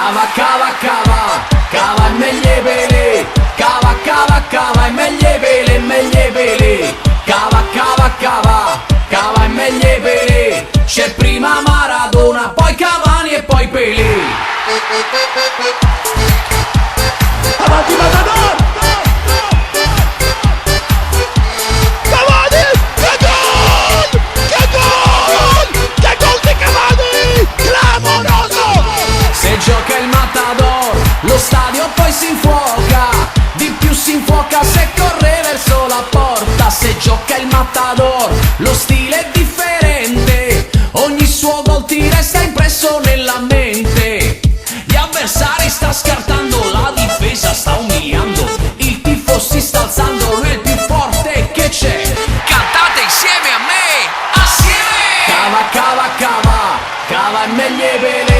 Cava, cava, cava, cava e meglio pele. Cava, cava, cava e meglio pele, meglio pele. Cava, cava, cava, cava e meglio pele. C'è prima Maradona, poi Cavani e poi Pelé. Avanti Matador! Cavani! Che gol! Che gol! Che gol di Cavani! Clamoroso! Se gioca il Matador, lo stadio poi si infuoca. Di più si infuoca se corre verso la porta. Se gioca il Matador, lo stile è differente. Ogni suo gol ti resta impresso nella mente. Gli avversari sta scartando, la difesa sta umiliando. Il tifo si sta alzando, lui è il più forte che c'è. Cantate insieme a me, assieme! Cava, cava, cava, cava e meglio pele.